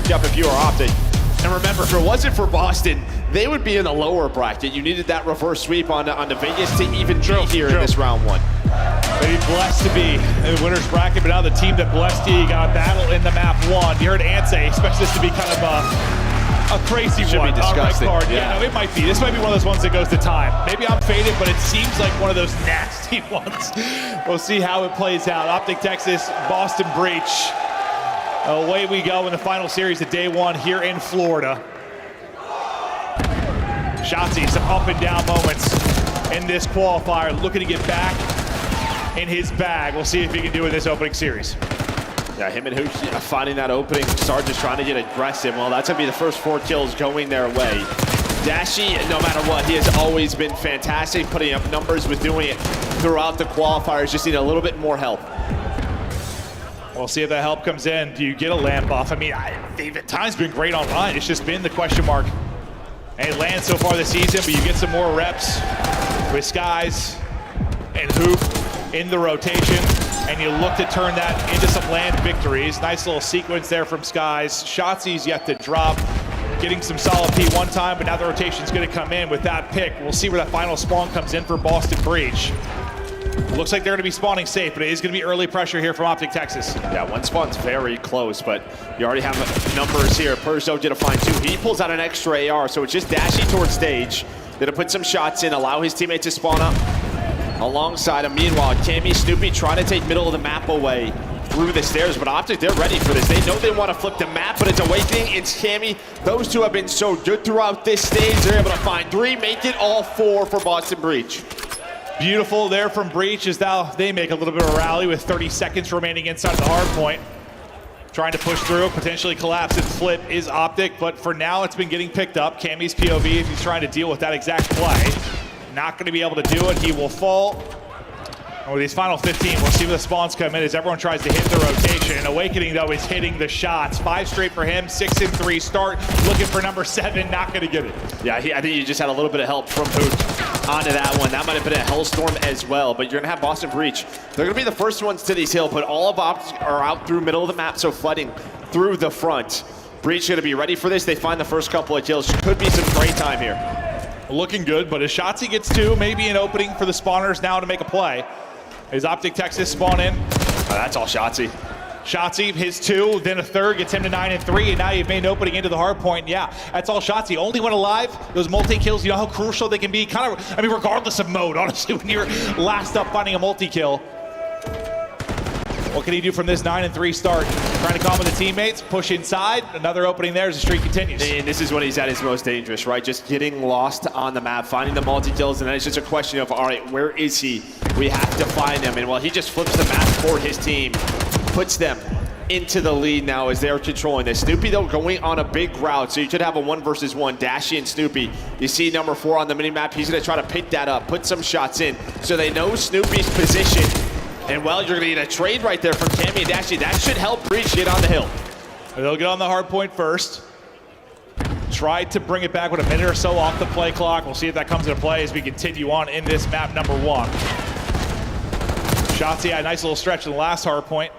matchup if you are Optic. And remember, if it wasn't for Boston, they would be in the lower bracket. You needed that reverse sweep on the Vegas to even be here in this round one. Maybe blessed to be in the winner's bracket, but now the team that blessed you got a battle in the map one. You heard Ant say, expects this to be kind of a crazy Should one. be disgusting. Card. Yeah, no, it might be. This might be one of those ones that goes to time. Maybe I'm faded, but it seems like one of those nasty ones. We'll see how it plays out. Optic Texas, Boston Breach. Away we go in the final series of day one here in Florida. Shotzzy, some up and down moments in this qualifier, looking to get back in his bag. We'll see if he can do it in this opening series. Yeah, him and Hooch finding that opening. Sarge just trying to get aggressive. Well, that's going to be the first 4 kills going their way. Dashy, no matter what, he has always been fantastic, putting up numbers, with doing it throughout the qualifiers. Just need a little bit more help. We'll see if that help comes in. Do you get a land buff? I mean, they've at times been great online. It's just been the question mark. And land so far this season, but you get some more reps with Skies and Hoop in the rotation, and you look to turn that into some land victories. Nice little sequence there from Skies. Shotzi's yet to drop, getting some solid P1 time, but now the rotation's gonna come in with that pick. We'll see where that final spawn comes in for Boston Breach. Looks like they're gonna be spawning safe, but it is gonna be early pressure here from Optic Texas. Yeah, one spawn's very close, but you already have numbers here. Perzo did a find 2. He pulls out an extra AR, so it's just dashing towards stage. Gonna put some shots in, allow his teammate to spawn up alongside him. Meanwhile, Cammy, Snoopy trying to take middle of the map away through the stairs, but Optic, they're ready for this. They know they want to flip the map, but it's Awakening, it's Cammy. Those two have been so good throughout this stage. They're able to find 3, make it all 4 for Boston Breach. Beautiful there from Breach as now they make a little bit of a rally with 30 seconds remaining inside the hard point. Trying to push through, potentially collapse and flip is Optic, but for now it's been getting picked up. Cammy's POV, if he's trying to deal with that exact play, not going to be able to do it. He will fall. And with these final 15, we'll see where the spawns come in as everyone tries to hit the rotation. Awakening, though, is hitting the shots. 5 straight for him, 6 and 3 start. Looking for number 7, not going to get it. Yeah, I think you just had a little bit of help from Hoot onto that one. That might have been a Hellstorm as well, but you're going to have Boston Breach. They're going to be the first ones to these hills, but all of Optic are out through middle of the map, so flooding through the front. Breach going to be ready for this. They find the first couple of kills. Could be some great time here. Looking good, but as Shotzzy gets 2, maybe an opening for the spawners now to make a play. As Optic Texas spawn in. Oh, that's all Shotzzy. Shotzzy, his 2, then a 3rd, gets him to 9 and 3, and now you've made an opening into the hard point. Yeah, that's all Shotzzy. Only one alive. Those multi-kills, you know how crucial they can be? Kind of, I mean, regardless of mode, honestly, when you're last up finding a multi-kill. What can he do from this 9 and 3 start? Trying to calm with the teammates, push inside. Another opening there as the streak continues. And this is when he's at his most dangerous, right? Just getting lost on the map, finding the multi-kills, and then it's just a question of, all right, where is he? We have to find him. And while he just flips the map for his team, puts them into the lead now as they're controlling this. Snoopy, though, going on a big route, so you should have a 1 versus 1. Dashy and Snoopy. You see number 4 on the mini-map. He's going to try to pick that up, put some shots in, so they know Snoopy's position. And, well, you're going to get a trade right there from Cammy and Dashy. That should help Breach get on the hill. They'll get on the hard point first. Try to bring it back with a minute or so off the play clock. We'll see if that comes into play as we continue on in this map number 1. Shotzzy had a nice little stretch in the last hard point.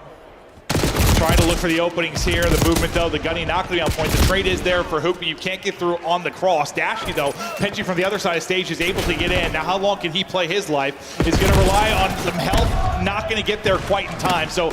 Trying to look for the openings here. The movement, though, the gunny not going to be on point. The trade is there for Hoopy. You can't get through on the cross. Dashy, though, pinching from the other side of stage, is able to get in. Now, how long can he play his life? Is going to rely on some help. Not going to get there quite in time. So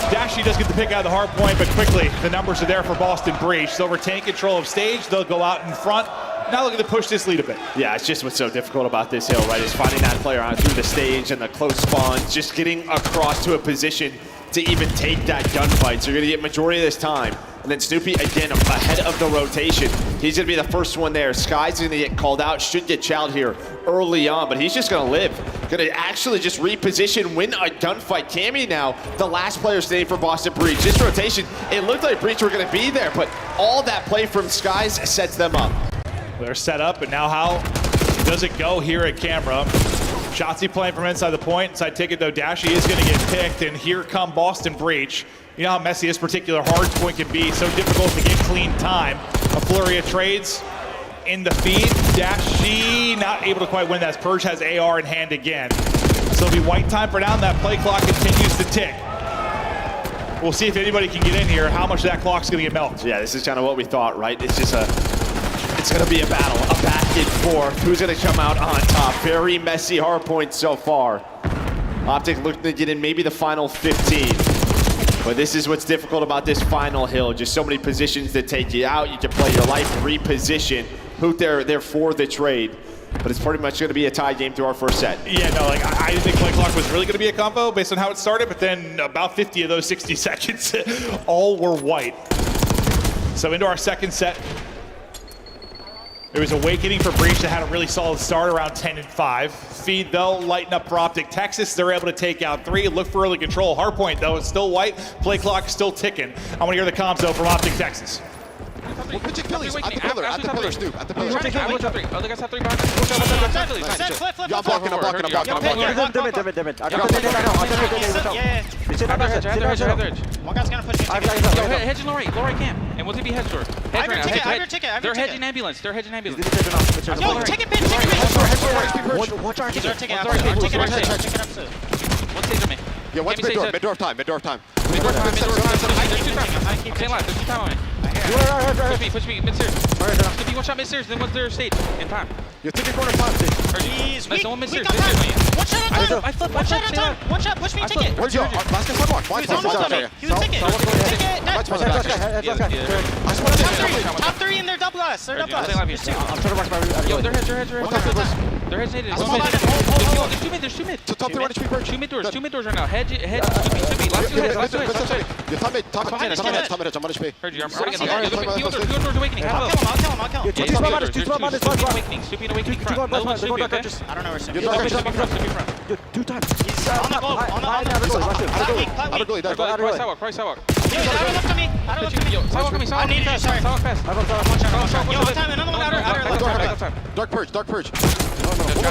Dashy does get the pick out of the hard point, but quickly, the numbers are there for Boston Breach. They'll retain control of stage. They'll go out in front. Now looking to push this lead a bit. Yeah, it's just what's so difficult about this hill, right? Is finding that player out through the stage and the close spawns, just getting across to a position to even take that gunfight. So you're gonna get majority of this time. And then Snoopy, again, ahead of the rotation. He's gonna be the first one there. Sky's gonna get called out, should get chowed here early on, but he's just gonna live. Gonna actually just reposition, win a gunfight. Cammy now, the last player standing for Boston Breach. This rotation, it looked like Breach were gonna be there, but all that play from Skies sets them up. They're set up, and now how does it go here at camera? Shotzzy playing from inside the point. Inside ticket, though, Dashy is going to get picked, and here come Boston Breach. You know how messy this particular hard point can be. So difficult to get clean time. A flurry of trades in the feed. Dashy not able to quite win that. Purge has AR in hand again. So it'll be white time for now, and that play clock continues to tick. We'll see if anybody can get in here, how much of that clock's gonna get melted. Yeah, this is kind of what we thought, right? It's just it's gonna be a battle, a back and forth. Who's gonna come out on top? Very messy hard point so far. Optic looking to get in maybe the final 15. But this is what's difficult about this final hill. Just so many positions that take you out. You can play your life, reposition. Hoot there for the trade. But it's pretty much going to be a tie game through our first set. Yeah, no, like I didn't think Play Clock was really going to be a combo based on how it started, but then about 50 of those 60 seconds, all were white. So into our second set. It was Awakening for Breach that had a really solid start around 10-5. Feed though, lighten up for Optic Texas. They're able to take out 3. Look for early control. Hardpoint though, it's still white. Play Clock still ticking. I want to hear the comms though from Optic Texas. We're pitching Phillies at the pillar, Snoop, at the pillar. Oh, they got top 3 behind. Flip. Yeah, I'm blocking. One guy's gonna push me. Yo, hedging low right camp. And we'll be hedge door. They're hedging ambulance. Yo, ticket pin. Watch our Ticket ticket. up soon. One stage on me. Yeah, watch mid door. Mid door time. There's 2 time. Stay alive. There's 2 time on me. Push me. Mid-stairs. If you one shot mid-stairs, then what's their stage? In time. You're taking corner time. Jeez, nice, one mid-stairs. One shot at a time. I flip. One shot at a time. One shot, push me, ticket. Where's your last guy sidewalk? Why He was almost on me. He was ticket. Ticket. Top 3 and they're double us. They're double us. Yo, they're hedge. They're hedge native. There's 2 mid. Top 3 running speed purge. 2 mid doors right now. Hedge, Snoopy. Last 2 heads. You're top mid. I'm on HP. Heard you. I'm already getting the doors awakening. I'll kill him. Snoopy and awakening front. I don't know where Snoopy is. Snoopy front. 2 times. He's on the globe. Out of goalie. Price sidewalk. Yo, outer left on me. Outer left on me. Yo, sidewalk on me. I need that, sorry. Sidewalk fast. Yo, one time, another one outer. Dark purge. No.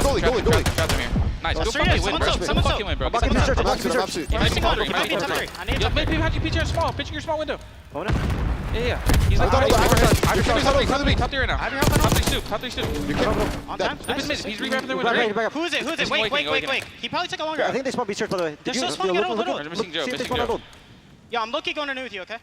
Goalie. Nice. Oh, Go serious, fucking win, bro. someone's Go up. fucking win, bro. I'm absolute. He's top 3. He might be top 3. I need Yo, top 3. maybe behind you, pitch your small. Pitching your small window. Yeah. He's like, top 3 right now. Top 3 Stoop. On time. Stoop is mid. He's re-wrapping their window. Who's it? Wait. He probably took a longer. I think they spawn beach by the way. They're still spawning out little. I'm missing Joe. See if they spawn out. Yo, I'm low-key going to new with you, okay?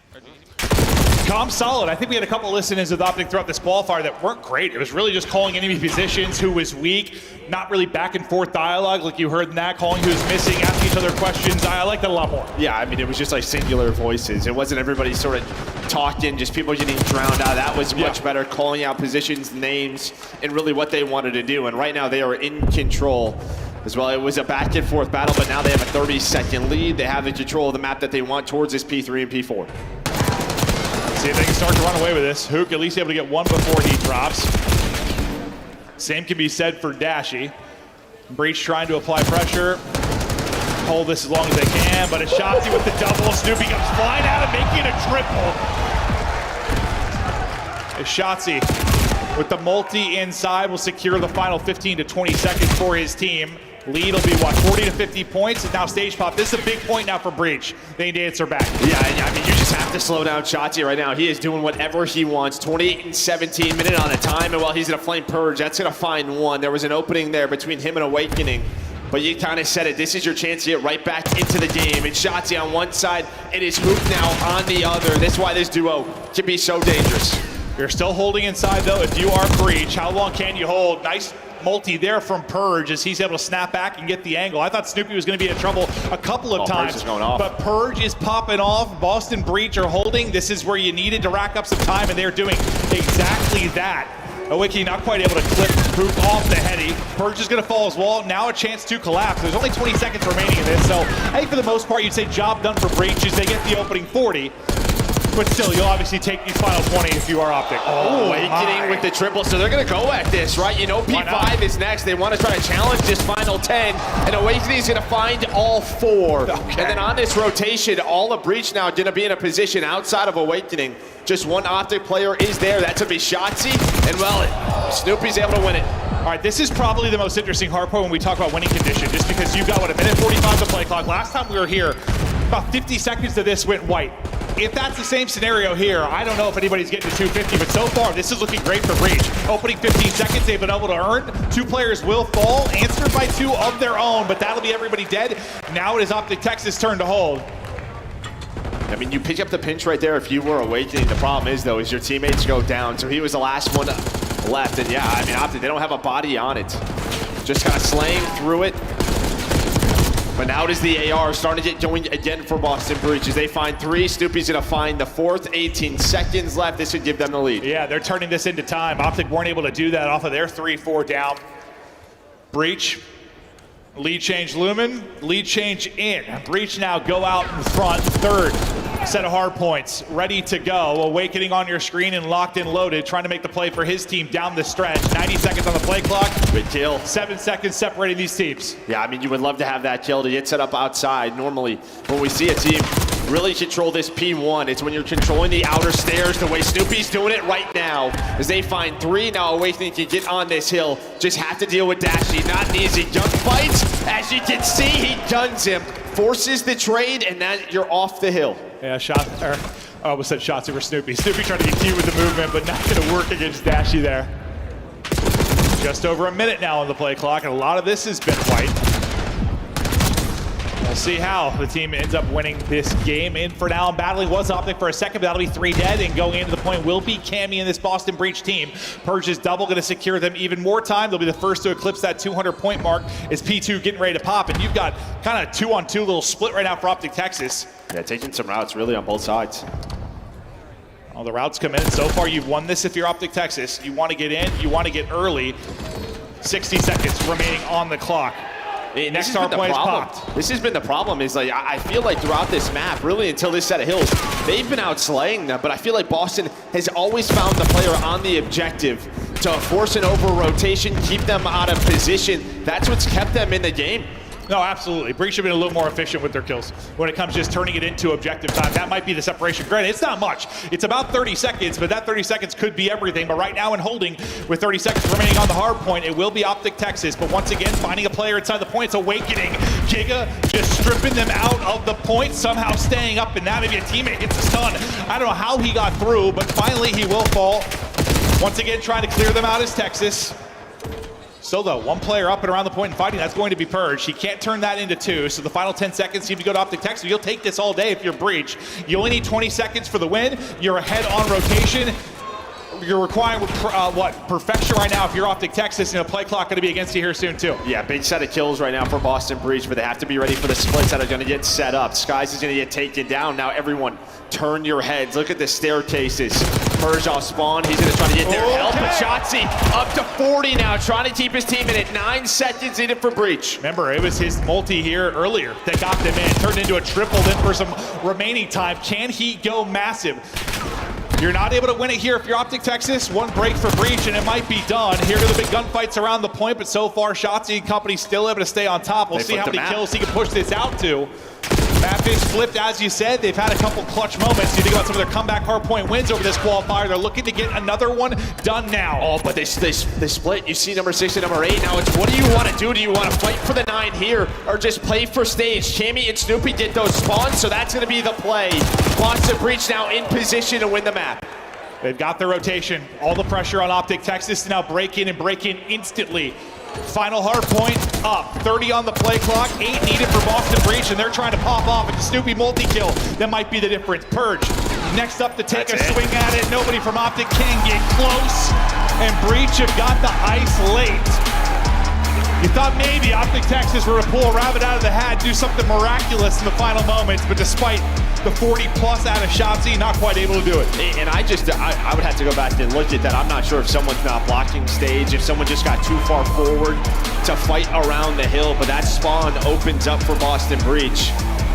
Calm solid. I think we had a couple listen-ins with Optic throughout this qualifier that weren't great. It was really just calling enemy positions, who was weak, not really back and forth dialogue like you heard in that, calling who's missing, asking each other questions. I like that a lot more. Yeah, I mean, it was just like singular voices. It wasn't everybody sort of talking, just people getting drowned out. That was much better, calling out positions, names, and really what they wanted to do. And right now they are in control as well. It was a back and forth battle, but now they have a 30-second lead. They have the control of the map that they want towards this P3 and P4. See if they can start to run away with this. Hook at least able to get one before he drops. Same can be said for Dashy. Breach trying to apply pressure. Hold this as long as they can, but it's Shotzzy with the double. Snoopy comes flying out and making a triple. It's Shotzzy with the multi inside will secure the final 15 to 20 seconds for his team. Lead will be, what, 40 to 50 points? And now stage pop. This is a big point now for Breach. They need to answer back. Yeah, I mean, you just have to slow down Shotzzy right now. He is doing whatever he wants. 28 and 17 minute on the time, and while he's going to flame purge, that's going to find one. There was an opening there between him and Awakening, but you kind of said it. This is your chance to get right back into the game. It's Shotzzy on one side, it is Hook now on the other. That's why this duo can be so dangerous. You're still holding inside, though. If you are Breach, how long can you hold? Nice multi there from Purge as he's able to snap back and get the angle. I thought Snoopy was going to be in trouble a couple of times, Purge is going off. But Purge is popping off. Boston Breach are holding. This is where you needed to rack up some time, and they're doing exactly that. Awakening not quite able to clip Hook off the heady. Purge is going to fall as well. Now a chance to collapse. There's only 20 seconds remaining in this, so I think for the most part, you'd say job done for Breach as they get the opening 40. But still, you'll obviously take these final 20 if you are Optic. Awakening with the triple, so they're going to go at this, right? You know P5 is next. They want to try to challenge this final 10, and Awakening is going to find all 4. And then on this rotation, all of Breach now going to be in a position outside of Awakening. Just one Optic player is there. That's going to be Shotzzy, and well, Snoopy's able to win it. All right, this is probably the most interesting hard point when we talk about winning condition, just because you've got, what, a minute 45 to play clock. Last time we were here, about 50 seconds to this went white. If that's the same scenario here, I don't know if anybody's getting to 250, but so far, this is looking great for Breach. Opening 15 seconds, they've been able to earn. 2 players will fall, answered by 2 of their own, but that'll be everybody dead. Now it is Optic Texas' turn to hold. I mean, you pick up the pinch right there if you were Awakening. The problem is, though, is your teammates go down. So he was the last one left. And yeah, I mean, Optic, they don't have a body on it. Just kind of slaying through it. But now it is the AR starting to get going again for Boston Breach as they find 3. Snoopy's gonna find the 4th, 18 seconds left. This should give them the lead. Yeah, they're turning this into time. Optic weren't able to do that off of their 3-4 down. Breach, lead change Lumen, lead change in. Breach now go out in front, 3rd set of hard points, ready to go. Awakening on your screen and locked and loaded, trying to make the play for his team down the stretch. 90 seconds on the play clock. Good kill. 7 seconds separating these teams. Yeah, I mean, you would love to have that kill to get set up outside. Normally, when we see a team really control this P1, it's when you're controlling the outer stairs the way Snoopy's doing it right now. As they find 3, now Awakening can get on this hill. Just have to deal with Dashy. Not an easy gunfight. As you can see, he guns him. Forces the trade, and then you're off the hill. Yeah, I almost said shots over Snoopy. Snoopy trying to get cute with the movement, but not going to work against Dashy there. Just over a minute now on the play clock, and a lot of this has been white. We'll see how the team ends up winning this game. In for now, and battling was Optic for a second, but that'll be 3 dead, and going into the point will be Cammy and this Boston Breach team. Purge's double going to secure them even more time. They'll be the first to eclipse that 200-point mark as P2 getting ready to pop, and you've got kind of 2-on-2 little split right now for Optic Texas. Yeah, taking some routes really on both sides. All the routes come in. So far, you've won this if you're Optic Texas. You want to get in, you want to get early. 60 seconds remaining on the clock. Next star point is popped. This has been the problem is like I feel like throughout this map, really until this set of hills, they've been out slaying them, but I feel like Boston has always found the player on the objective to force an over rotation, keep them out of position. That's what's kept them in the game. No, absolutely. Breach have been a little more efficient with their kills when it comes to just turning it into objective time. That might be the separation. Granted, it's not much. It's about 30 seconds, but that 30 seconds could be everything. But right now in holding, with 30 seconds remaining on the hard point, it will be Optic Texas. But once again, finding a player inside the point, it's Awakening. Giga just stripping them out of the point, somehow staying up, and now maybe a teammate hits a stun. I don't know how he got through, but finally he will fall. Once again, trying to clear them out is Texas. Still though, 1 player up and around the point and fighting, that's going to be Purge. He can't turn that into 2, so the final 10 seconds seem to go to Optic Texas. You'll take this all day if you're Breach. You only need 20 seconds for the win. You're ahead on rotation. You're requiring perfection right now if you're Optic Texas, and a play clock going to be against you here soon too. Yeah, big set of kills right now for Boston Breach, but they have to be ready for the splits that are going to get set up. Skies is going to get taken down. Now everyone, turn your heads. Look at the staircases. Purge off spawn. He's going to try to get their help. But Shotzi up to 40 now, trying to keep his team in it. 9 seconds in it for Breach. Remember, it was his multi here earlier that got them in. Turned into a triple then for some remaining time. Can he go massive? You're not able to win it here if you're Optic Texas. 1 break for Breach, and it might be done. Here to the big gunfights around the point, but so far, Shotzi and company still able to stay on top. We'll see how many kills he can push this out to. Map is flipped, as you said. They've had a couple clutch moments. You think about some of their comeback hardpoint wins over this qualifier. They're looking to get another one done now. Oh, but they split. You see number 6 and number 8. Now it's what do you want to do? Do you want to fight for the 9 here or just play for stage? Cammy and Snoopy get those spawns, so that's going to be the play. Boston Breach now in position to win the map. They've got the rotation. All the pressure on Optic Texas to now break in and break in instantly. Final hard point up. 30 on the play clock. 8 needed for Boston Breach, and they're trying to pop off. It's a Snoopy multi-kill. That might be the difference. Purge next up to take a swing at it. Nobody from Optic can get close, and Breach have got the ice late. You thought maybe Optic Texas were to pull a rabbit out of the hat, do something miraculous in the final moments, but despite the 40-plus out of Shotzi, not quite able to do it. And I would have to go back and look at that. I'm not sure if someone's not blocking stage, if someone just got too far forward to fight around the hill, but that spawn opens up for Boston Breach.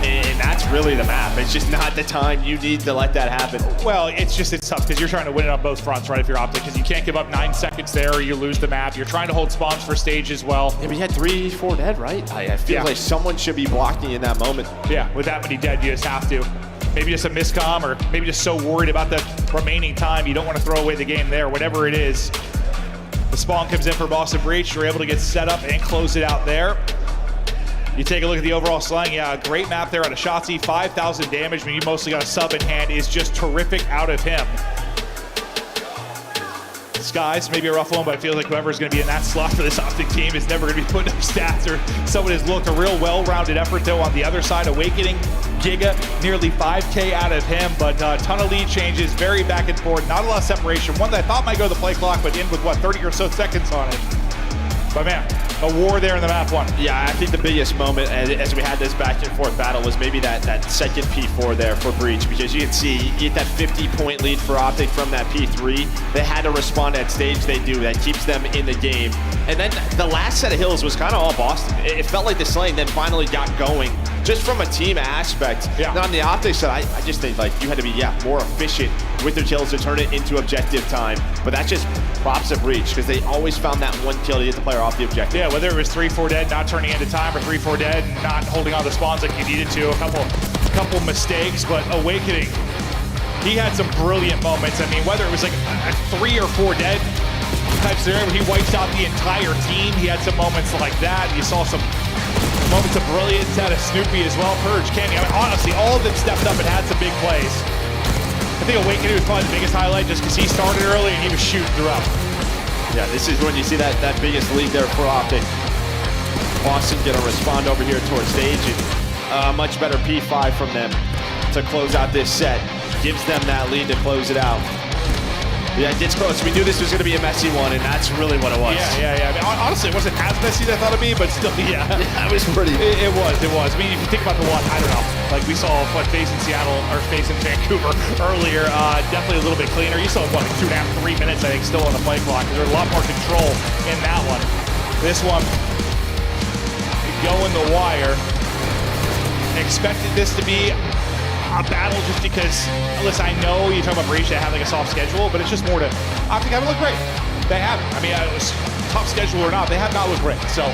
And that's really the map. It's just not the time you need to let that happen. Well, it's tough because you're trying to win it on both fronts, right, if you're Optic, because you can't give up 9 seconds there or you lose the map. You're trying to hold spawns for stage as well. Yeah, but you had 3-4 dead, right? I feel like someone should be blocking in that moment. Yeah, with that many dead, you just have to. Maybe just a miscomm, or maybe just so worried about the remaining time you don't want to throw away the game there, whatever it is. The spawn comes in for Boston Breach. You're able to get set up and close it out there. You take a look at the overall slang. Yeah, great map there out of Shotzi. 5,000 damage. I mean, you mostly got a sub in hand. Is just terrific out of him. Skies, maybe a rough one, but I feel like whoever's going to be in that slot for this Optic team is never going to be putting up stats, or someone has looked a real well-rounded effort, though, on the other side. Awakening, Giga, nearly 5K out of him, but a ton of lead changes, very back and forth, not a lot of separation. One that I thought might go to the play clock, but in with, 30 or so seconds on it. But man, a war there in the map one. Yeah, I think the biggest moment as we had this back and forth battle was maybe that second P4 there for Breach, because you can see you get that 50-point lead for Optic from that P3. They had to respond at stage. They do. That keeps them in the game. And then the last set of hills was kind of all Boston. It felt like the Slaying then finally got going, just from a team aspect. Yeah. And on the Optic side, I just think like you had to be more efficient with their kills to turn it into objective time. But that's just props of Breach, because they always found that one kill to get the player off the objective. Yeah, whether it was 3-4 dead, not turning into time, or 3-4 dead, not holding on the spawns like you needed to, a couple mistakes, but Awakening, he had some brilliant moments. I mean, whether it was like a 3 or 4 dead type scenario where he wipes out the entire team, he had some moments like that. You saw some moments of brilliance out of Snoopy as well. Purge, Candy, I mean, honestly, all of them stepped up and had some big plays. I think Awakening was probably the biggest highlight just because he started early and he was shooting throughout. Yeah, this is when you see that biggest lead there for Optic. Boston gonna respond over here towards stage, and a much better P5 from them to close out this set. Gives them that lead to close it out. Yeah, it gets close. We knew this was gonna be a messy one, and that's really what it was. Yeah. I mean, honestly, it wasn't as messy as I thought it'd be, but still, yeah. Yeah, it was pretty. It was. I mean, if you think about the one, I don't know. Like we saw what facing Seattle or facing Vancouver earlier, definitely a little bit cleaner. You saw what, like 2.5, 3 minutes, I think, still on the play clock. There's a lot more control in that one. This one, going the wire. Expected this to be a battle just because, listen, I know you talk about Breach, they have like a soft schedule, but it's just more to, Optic haven't looked great. They haven't. I mean, it was tough schedule or not, they have not looked great. So,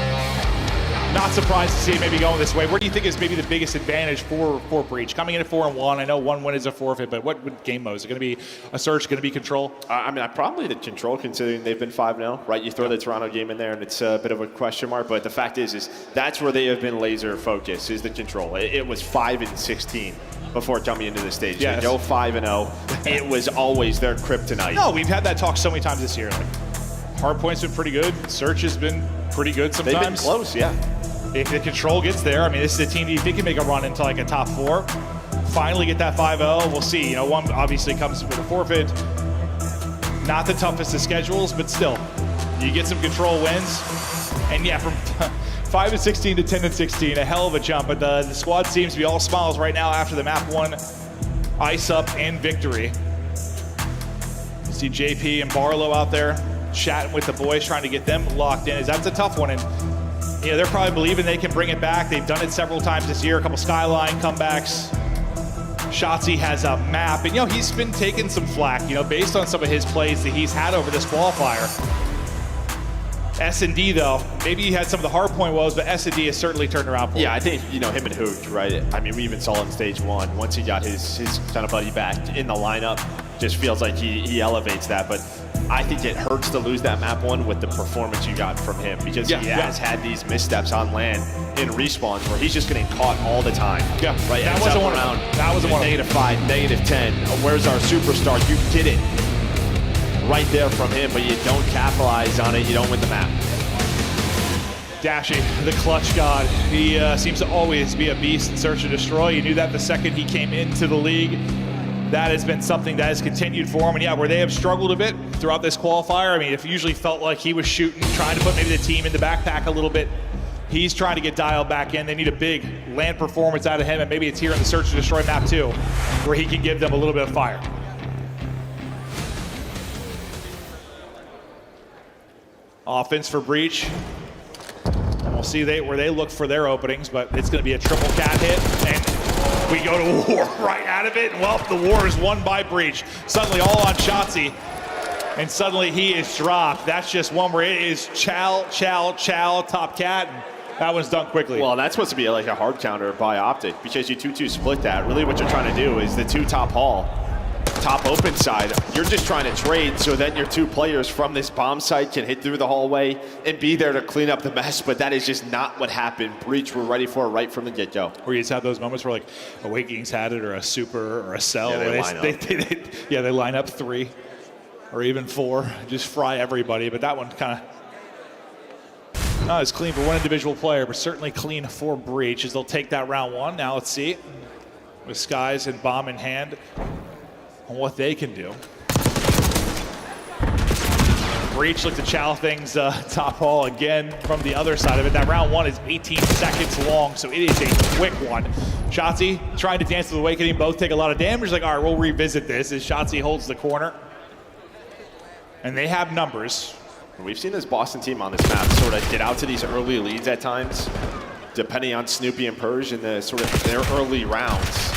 not surprised to see it maybe going this way. Where do you think is maybe the biggest advantage for Breach? Coming in at 4-1, I know one win is a forfeit, but what game mode? Is it going to be a Surge, going to be Control? I mean, probably the Control, considering they've been 5-0, right? You throw the Toronto game in there, and it's a bit of a question mark, but the fact is that's where they have been laser focused, is the Control. It was 5-16 before coming into the stage. Yes. They go 5-0. It was always their kryptonite. No, we've had that talk so many times this year. Like, Hardpoint's been pretty good. Search has been pretty good sometimes. They've been close, yeah. If the Control gets there, I mean, this is a team that you think can make a run into like a top 4. Finally get that 5-0. We'll see. You know, one obviously comes with a forfeit. Not the toughest of schedules, but still, you get some Control wins. And yeah, from 5-16 to 10-16, a hell of a jump. But the squad seems to be all smiles right now after the map 1 ice up and victory. You see JP and Barlow out there chatting with the boys, trying to get them locked in. That's a tough one. And yeah, they're probably believing they can bring it back. They've done it several times this year, a couple Skyline comebacks. Shotzzy has a map, and you know, he's been taking some flack, you know, based on some of his plays that he's had over this qualifier. S&D though, maybe he had some of the hard point woes, but S&D has certainly turned around for him. Yeah, I think, you know, him and Hoog, right? I mean, we even saw in stage 1, once he got his kind of buddy back in the lineup, just feels like he elevates that. But I think it hurts to lose that map 1 with the performance you got from him, because he has had these missteps on land in respawns where he's just getting caught all the time. Yeah, right. That wasn't one around. That wasn't one. -5, -10. Where's our superstar? You get it right there from him, but you don't capitalize on it. You don't win the map. Dashy, the clutch god. He seems to always be a beast in Search and Destroy. You knew that the second he came into the league. That has been something that has continued for him. And yeah, where they have struggled a bit throughout this qualifier, I mean, it usually felt like he was shooting, trying to put maybe the team in the backpack a little bit. He's trying to get dialed back in. They need a big land performance out of him, and maybe it's here in the Search and Destroy map too, where he can give them a little bit of fire. Offense for Breach. And we'll see where they look for their openings, but it's going to be a triple cat hit, and we go to war right out of it. Well, the war is won by Breach. Suddenly all on Shotzzy, and suddenly he is dropped. That's just one where it is chow, chow, chow, top cat. And that one's done quickly. Well, that's supposed to be like a hard counter by Optic, because you 2-2 split that. Really what you're trying to do is the 2 top hall, top open side. You're just trying to trade so that your 2 players from this bomb site can hit through the hallway and be there to clean up the mess, but that is just not what happened. Breach were ready for it right from the get-go. Where you just have those moments where like Awakening's had it, or a Super, or a Cell. Yeah, they line up 3. or even 4. Just fry everybody, but that one kind of not as clean for one individual player, but certainly clean for Breach as they'll take that round 1. Now let's see, with Skies and Bomb in hand, on what they can do. Breach look to chow things top hall again from the other side of it. That round 1 is 18 seconds long, so it is a quick one. Shotzzy trying to dance with Awakening, both take a lot of damage. Like, all right, we'll revisit this as Shotzzy holds the corner. And they have numbers. We've seen this Boston team on this map sort of get out to these early leads at times, depending on Snoopy and Purge in the sort of their early rounds.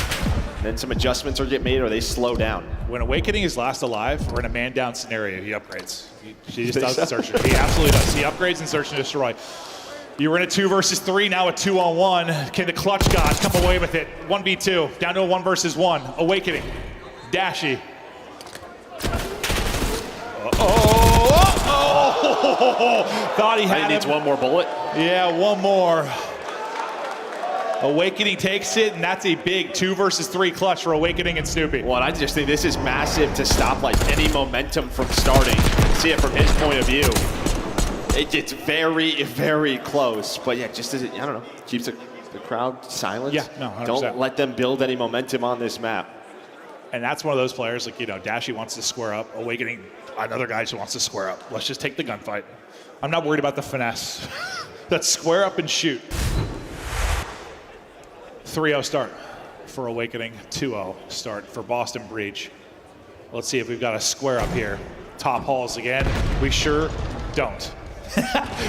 Then some adjustments are get made or they slow down. When Awakening is last alive, we're in a man-down scenario. He upgrades. He just does search and he absolutely does. He upgrades and search and destroy. You were in a 2 versus 3, now a 2-on-1. Can the Clutch Gods come away with it? 1v2, down to a 1 versus 1. Awakening, Dashy. Thought he had needs him. one more bullet. Yeah, one more. Awakening takes it, and that's a big 2 versus 3 clutch for Awakening and Snoopy. Well, I just think this is massive to stop like any momentum from starting. See it from his point of view. It gets very, very close. But yeah, just as it, I don't know, keeps the crowd silent. Yeah, no, 100%. Don't let them build any momentum on this map. And that's one of those players, like, you know, Dashy wants to square up. Awakening, another guy who wants to square up. Let's just take the gunfight. I'm not worried about the finesse. Let's square up and shoot. 3-0 start for Awakening, 2-0 start for Boston Breach. Let's see if we've got a square up here. Top halls again. We sure don't.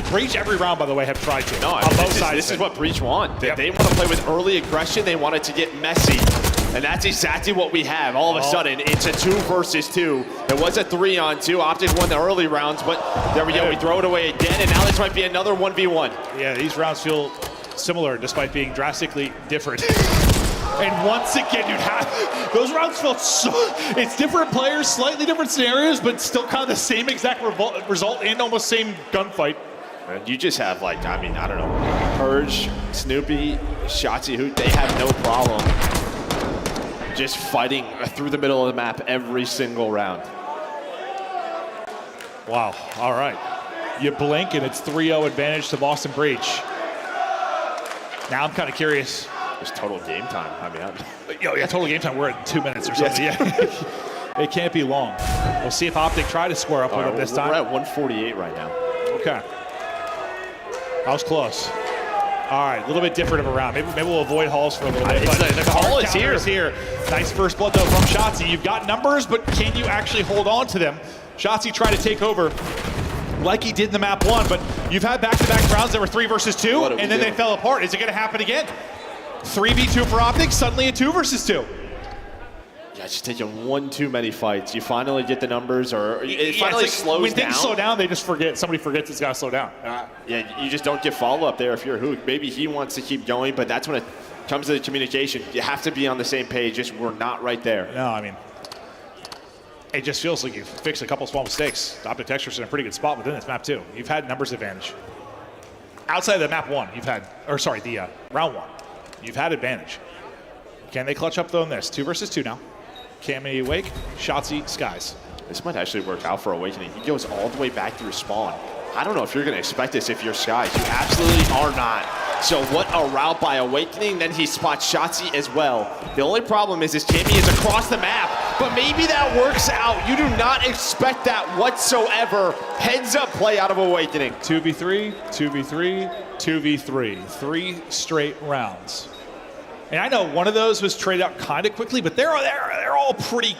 Breach every round, by the way, have tried to. No, on I mean, both sides. this is what Breach want. Yep. They want to play with early aggression. They want it to get messy. And that's exactly what we have. All of a sudden, it's a 2 versus 2. It was a 3-on-2. Optic won the early rounds, but there we go. We throw it away again, and now this might be another 1v1. Yeah, these rounds feel similar despite being drastically different. And once again, those rounds felt so, it's different players, slightly different scenarios, but still kind of the same exact result and almost same gunfight. And you just have, like, I mean, I don't know, Purge, Snoopy, Shotzzy, who they have no problem just fighting through the middle of the map every single round. Wow, all right. You blink and it's 3-0 advantage to Boston Breach. Now I'm kind of curious. It's total game time. I mean, Yeah, total game time. We're at 2 minutes or something. Yes. Yeah. It can't be long. We'll see if Optic try to square up with him this time. We're at 148 right now. Okay. That was close. All right, a little bit different of a round. Maybe we'll avoid halls for a little bit. But the call is here. Nice first blood though from Shotzzy. You've got numbers, but can you actually hold on to them? Shotzzy tried to take over like he did in the map 1, but you've had back-to-back rounds that were 3 versus 2, and then they fell apart. Is it going to happen again? 3v2 for Optic, suddenly a 2 versus 2. Yeah, just taking one too many fights. You finally get the numbers, or it finally slows down. When things slow down, they just forget. Somebody forgets it's got to slow down. Yeah, you just don't get follow-up there if you're Hook. Maybe he wants to keep going, but that's when it comes to the communication. You have to be on the same page. Just we're not right there. No, I mean, it just feels like you've fixed a couple small mistakes. Optic Texture's in a pretty good spot within this map, too. You've had numbers advantage. Outside of the map 1, you've had, or sorry, the round 1, you've had advantage. Can they clutch up, though, in this? 2 versus 2 now. Cammy Awake, Shotzzy, Skies. This might actually work out for Awakening. He goes all the way back through spawn. I don't know if you're going to expect this if you're Skies. You absolutely are not. So what a route by Awakening. Then he spots Shotzzy as well. The only problem is Cammy is across the map, but maybe that works out. You do not expect that whatsoever. Heads up play out of Awakening. 2v3, 2v3, 2v3. 3 straight rounds. And I know one of those was traded out kind of quickly, but they're all pretty.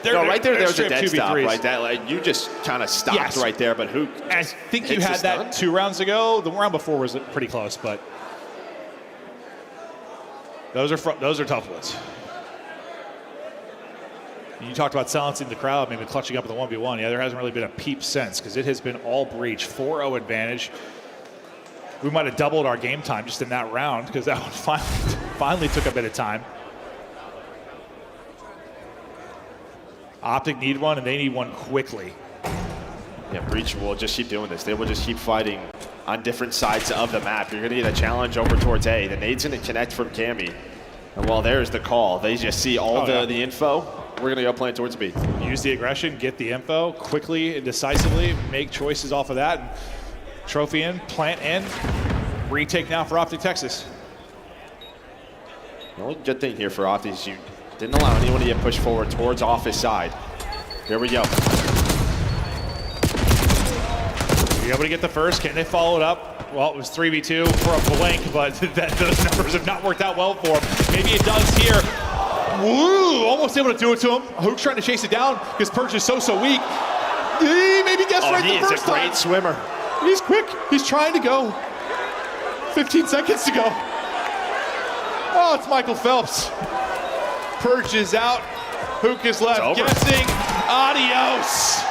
Right there, there's a dead 2v3s. stop, right? That, like, you just kind of stopped right there, but who? I think you had that 2 rounds ago. The round before was pretty close, but those are tough ones. You talked about silencing the crowd, maybe clutching up with a 1v1. Yeah, there hasn't really been a peep since because it has been all Breach. 4-0 advantage. We might have doubled our game time just in that round because that one finally took a bit of time. Optic need one, and they need one quickly. Yeah, Breach will just keep doing this. They will just keep fighting on different sides of the map. You're going to get a challenge over towards A. The nade's going to connect from Cammy. And well, there's the call. They just see all the info. we're going to go plant towards B. Use the aggression, get the info quickly and decisively, make choices off of that. And trophy in, plant in, retake now for Optic Texas. The only good thing here for Optic is you didn't allow anyone to get pushed forward towards office side. Here we go. You're able to get the first. Can they follow it up? Well, it was 3v2 for a blink, but those numbers have not worked out well for him. Maybe it does here. Woo! Almost able to do it to him. Hook's trying to chase it down because Perch is so weak. He maybe guessed right the first time. He is a great swimmer. He's quick. He's trying to go. 15 seconds to go. Oh, it's Michael Phelps. Perch is out. Hook is left guessing. Adios.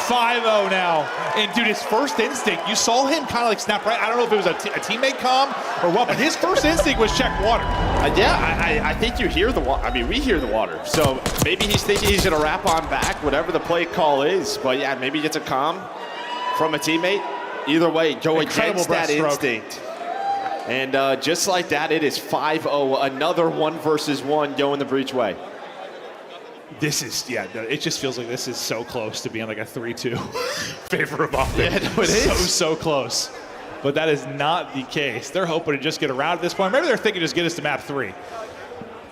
5-0 now. And dude, his first instinct, you saw him kind of like snap right. I don't know if it was a teammate comm or what, but his first instinct was check water. Yeah, I think you hear the water. I mean, we hear the water. So maybe he's thinking he's going to wrap on back, whatever the play call is. But yeah, maybe he gets a comm from a teammate. Either way, go against that instinct. And just like that, it is 5-0. Another 1 versus 1 going the breach way. This is, yeah, it just feels like this is so close to being like a 3-2 favor of Optic. Yeah, no, it is. So close. But that is not the case. They're hoping to just get around at this point. Maybe they're thinking just get us to map 3.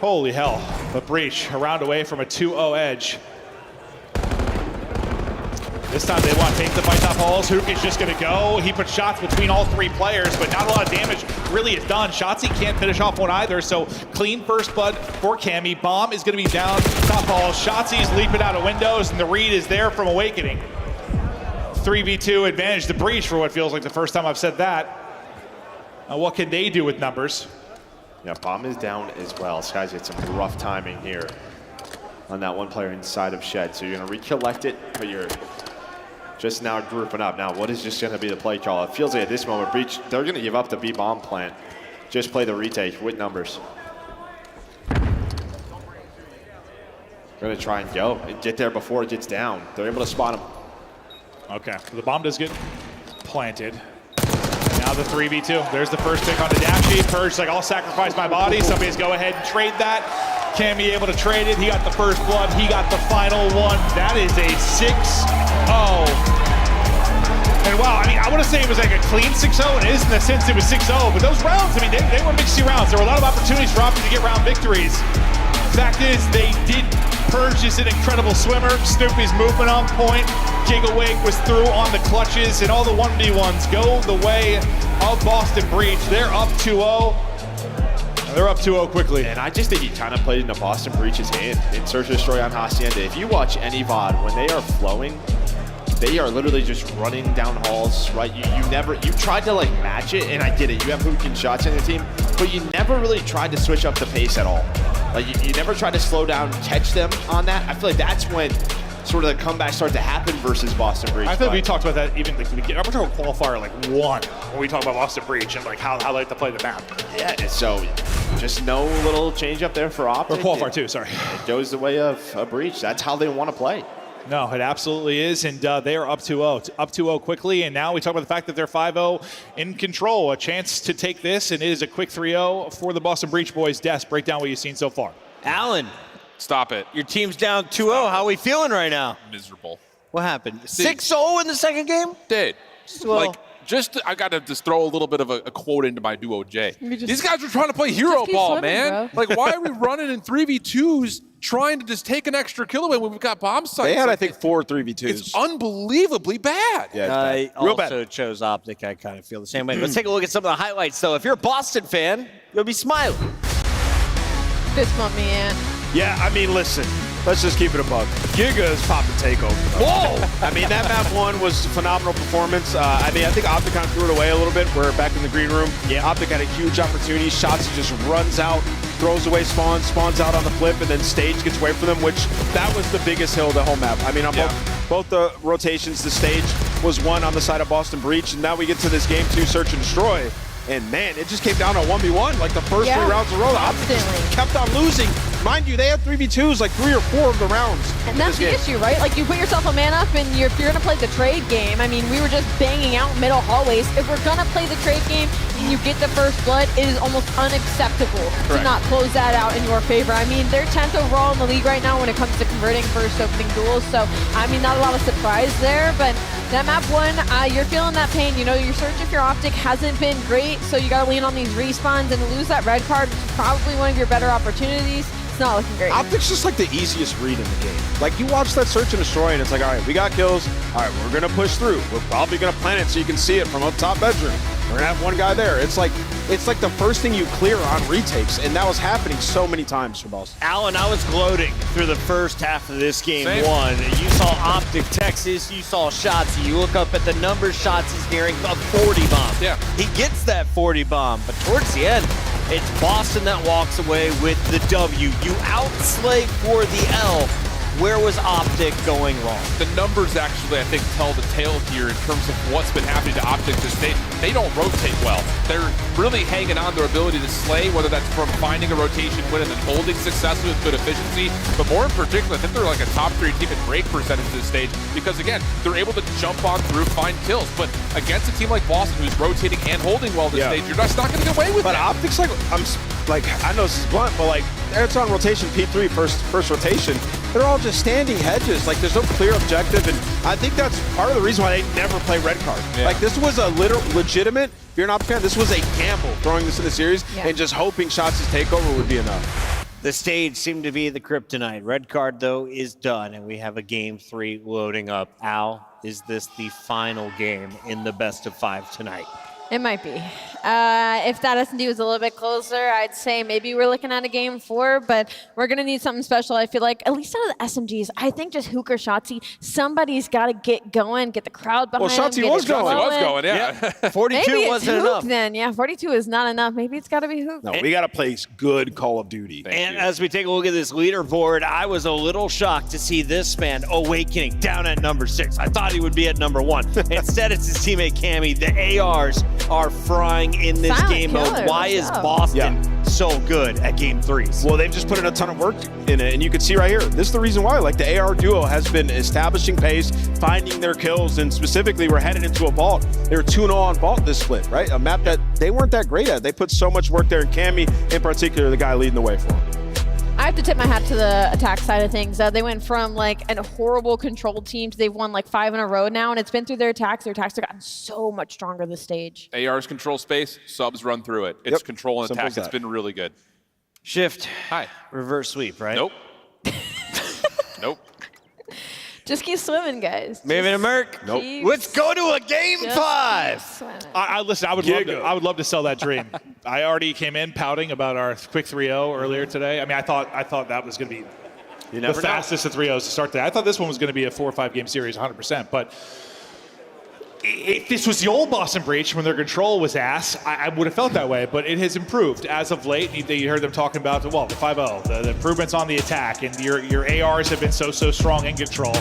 Holy hell. But breach, a round away from a 2-0 edge. This time they want to take the fight top halls. Hook is just going to go. He put shots between all 3 players, but not a lot of damage really is done. Shotzzy can't finish off one either, so clean first blood for Cammy. Bomb is going to be down top halls. Shotzzy's leaping out of windows, and the read is there from Awakening. 3v2 advantage the breach for what feels like the first time I've said that. Now what can they do with numbers? Yeah, Bomb is down as well. This guy's had some rough timing here on that one player inside of Shed. So you're going to recollect it, but you're just now grouping up. Now, what is just going to be the play call? It feels like at this moment, Breach, they're going to give up the B-bomb plant. Just play the retake with numbers. Going to try and go and get there before it gets down. They're able to spot him. Okay, so the bomb does get planted. Now the 3v2. There's the first pick on the dash sheet. Purge like, I'll sacrifice my body. Somebody's go ahead and trade that. Cammy able to trade it. He got the first blood. He got the final one. That is a 6-0. And wow, I mean, I want to say it was like a clean 6-0, and it is in the sense it was 6-0, but those rounds, I mean, they were mixy rounds. There were a lot of opportunities for Optic to get round victories. Fact is, they did. Purge is an incredible swimmer. Snoopy's movement on point. Gigawake was through on the clutches, and all the 1v1s go the way of Boston Breach. They're up 2-0. They're up 2-0 quickly. And I just think he kind of played into Boston Breach's hand in Search and Destroy on Hacienda. If you watch any VOD, when they are flowing, they are literally just running down halls, right? You tried to like match it, and I get it. You have Hook and Shots in the team, but you never really tried to switch up the pace at all. Like you never tried to slow down, catch them on that. I feel like that's when sort of the comeback started to happen versus Boston Breach. I think we talked about that even like I'm talking about qualifier like 1 when we talk about Boston Breach and like how they like to play the map. Yeah, so just no little change up there for Optic. Or qualifier 2, sorry. It goes the way of a Breach. That's how they want to play. No, it absolutely is, and they are up 2-0. Up 2-0 quickly, and now we talk about the fact that they're 5-0 in control. A chance to take this, and it is a quick 3-0 for the Boston Breach boys. Des, break down what you've seen so far. Alan. Stop it. Your team's down 2-0. How are we feeling right now? Miserable. What happened? 6-0 in the second game? Did. Well, Like, I got to just throw a little bit of a quote into my duo J. These guys were trying to play hero keep ball, swimming, man. bro. Like, why are we running in 3v2s trying to just take an extra kill away when we've got bomb sites? They had, like, I think, 4 3v2s. It's unbelievably bad. Yeah, I real bad. also chose Optic. I kind of feel the same way. Let's take a look at some of the highlights, though. If you're a Boston fan, you'll be smiling. Fist bump me, Ann. Yeah, I mean, listen, let's just keep it a buck. Giga's popped the takeover. Whoa! I mean, that map 1 was a phenomenal performance. I think Optic kind of threw it away a little bit. We're back in the green room. Yeah, Optic had a huge opportunity. Shotzzy just runs out, throws away spawns out on the flip, and then Stage gets away from them, which that was the biggest hill of the whole map. I mean, on both the rotations, the Stage was one on the side of Boston Breach, and now we get to this game 2 Search and Destroy. And man, it just came down to 1v1, like the first 3 rounds in a row. Optic just kept on losing Mind you, they had 3v2s like 3 or 4 of the rounds. And that's the issue, right? Like, you put yourself a man up, and if you're going to play the trade game, I mean, we were just banging out middle hallways. If we're going to play the trade game and you get the first blood, it is almost unacceptable to not close that out in your favor. I mean, they're 10th overall in the league right now when it comes to converting first opening duels. So, I mean, not a lot of surprise there, but that map 1, you're feeling that pain. You know, your search of your optic hasn't been great, so you got to lean on these respawns, and to lose that red card, which is probably one of your better opportunities. It's not looking great. Optic's just like the easiest read in the game. Like, you watch that search and destroy, and it's like, all right, we got kills. All right, we're going to push through. We're probably going to plant it so you can see it from up top bedroom. We're going to have one guy there. It's like the first thing you clear on retakes, and that was happening so many times for Boston. Alan, I was gloating through the first half of this game. Same. 1. You saw Optic Texas, you saw Shotzzy. You look up at the numbers, Shotzy's nearing a 40 bomb. Yeah. He gets that 40 bomb, but towards the end, it's Boston that walks away with the W. You outslay for the L. Where was Optic going wrong? The numbers actually, I think, tell the tale here in terms of what's been happening to Optic this stage. They don't rotate well. They're really hanging on their ability to slay, whether that's from finding a rotation win and then holding successfully with good efficiency. But more in particular, I think they're like a top 3 team in break percentage this stage because, again, they're able to jump on through, find kills. But against a team like Boston who's rotating and holding well this stage, you're just not going to get away with But that. Optic's like, I know this is blunt, but like, it's on rotation P3, first rotation. They're all just standing hedges. Like, there's no clear objective, and I think that's part of the reason why they never play red card. Yeah. Like, this was a legitimate, if you're not a fan, this was a gamble throwing this in the series and just hoping Shotzzy's takeover would be enough. The stage seemed to be the kryptonite. Red card, though, is done, and we have a game 3 loading up. Al, is this the final game in the best of 5 tonight? It might be. If that S&D was a little bit closer, I'd say maybe we're looking at a game 4, but we're going to need something special. I feel like, at least out of the SMGs, I think just Hook or Shotzzy, somebody's got to get going, get the crowd behind Well, Shotzzy him, was going. He was going, yeah. 42 Maybe it's wasn't Hook enough. then. Yeah, 42 is not enough. Maybe it's got to be Hook. No, we got to play good Call of Duty. And as we take a look at this leaderboard, I was a little shocked to see this man, Awakening, down at number 6. I thought he would be at number 1. Instead, it's his teammate Cammy. The ARs are frying in this Silent game mode. killer, Why let's is go. Boston so good at game 3s? Well, they've just put in a ton of work in it, and you can see right here, this is the reason why. Like, the AR duo has been establishing pace, finding their kills, and specifically, we're headed into a vault. They were 2-0 on vault this split, right? A map that they weren't that great at. They put so much work there, and Cammy, in particular, the guy leading the way for them. I have to tip my hat to the attack side of things. They went from like a horrible control team to they've won like 5 in a row now, and it's been through their attacks. Their attacks have gotten so much stronger this stage. ARs control space, subs run through it. It's control and Simple attack. as that. It's been really good. Shift. Hi. Reverse sweep, right? Nope. Nope. Just keep swimming, guys. Maybe a Merc. Nope. Let's go to a game Just 5. keep swimming. Listen, I would love to sell that dream. I already came in pouting about our quick 3-0 earlier today. I mean, I thought that was going to be the fastest of 3-0s to start today. I thought this one was going to be a 4 or 5 game series, 100%. But if this was the old Boston Breach when their control was ass, I would have felt that way. But it has improved as of late. You heard them talking about the 5-0, the improvements on the attack, and your ARs have been so strong in control.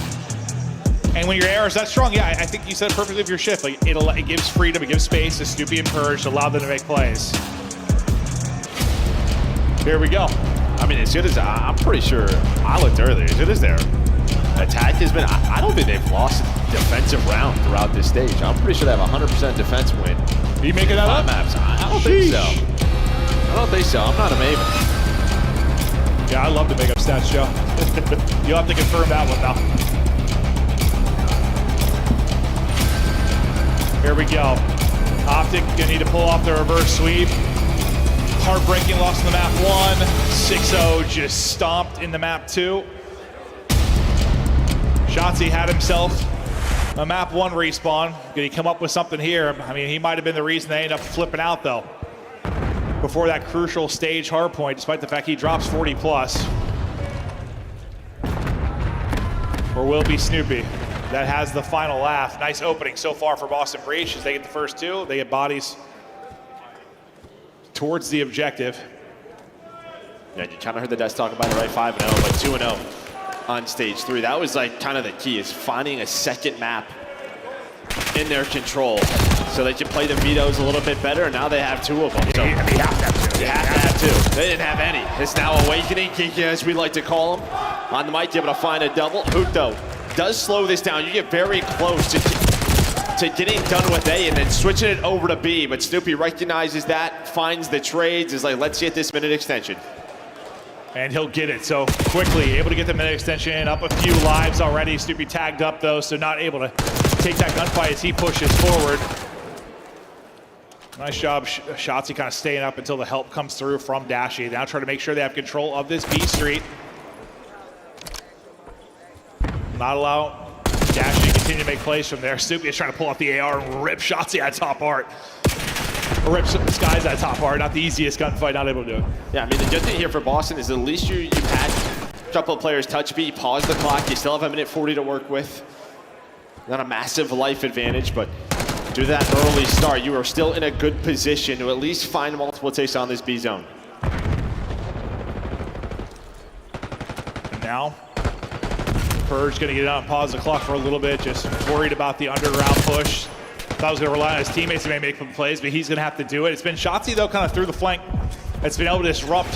And when your AR is that strong, yeah, I think you said it perfectly with your shift. Like it gives freedom, it gives space to Snoopy and Purge to allow them to make plays. Here we go. I mean, as good as I'm pretty sure I looked earlier, as good as their attack has been, I don't think they've lost a defensive round throughout this stage. I'm pretty sure they have a 100% defense win. Are you making that up? Maps. I don't think so. I don't think so. I'm not a Maven. Yeah, I love to make up stats, Joe. You'll have to confirm that one now. Here we go. Optic gonna need to pull off the reverse sweep. Heartbreaking loss in the map 1. 6-0 just stomped in the map 2. Shotzzy had himself a map 1 respawn. Did he come up with something here? I mean, he might have been the reason they ended up flipping out though. Before that crucial stage hard point, despite the fact he drops 40 plus. Or will be Snoopy. That has the final laugh. Nice opening so far for Boston Breach as they get the first 2. They get bodies towards the objective. Yeah, you kind of heard the Des talk about it, right? 5-0, but 2-0 on stage 3. That was like kind of the key, is finding a second map in their control. So they can play the vetoes a little bit better, and now they have 2 of them. So They have to have two. they have to have 2. They didn't have any. It's now Awakening, Kiki, as we like to call him. On the mic, able to find a double. Hook, though, does slow this down. You get very close to getting done with A and then switching it over to B. But Snoopy recognizes that, finds the trades, is like, let's get this minute extension. And he'll get it so quickly, able to get the minute extension, up a few lives already. Snoopy tagged up though, so not able to take that gunfight as he pushes forward. Nice job, Shotzzy kind of staying up until the help comes through from Dashy. Now trying to make sure they have control of this B Street. Not allow Dashy to continue to make plays from there. Snoopy is trying to pull off the AR and rip Shotzzy at top art. Rip Skies at top art, not the easiest gunfight, not able to do it. Yeah, I mean, the good thing here for Boston is at least you've had a couple of players touch B, pause the clock. You still have 1:40 to work with. Not a massive life advantage, but do that early start. You are still in a good position to at least find multiple takes on this B zone. And now, Purge gonna get on pause the clock for a little bit, just worried about the underground push. Thought he was gonna rely on his teammates to make some plays, but he's gonna have to do it. It's been Shotzzy though, kind of through the flank. It's been able to disrupt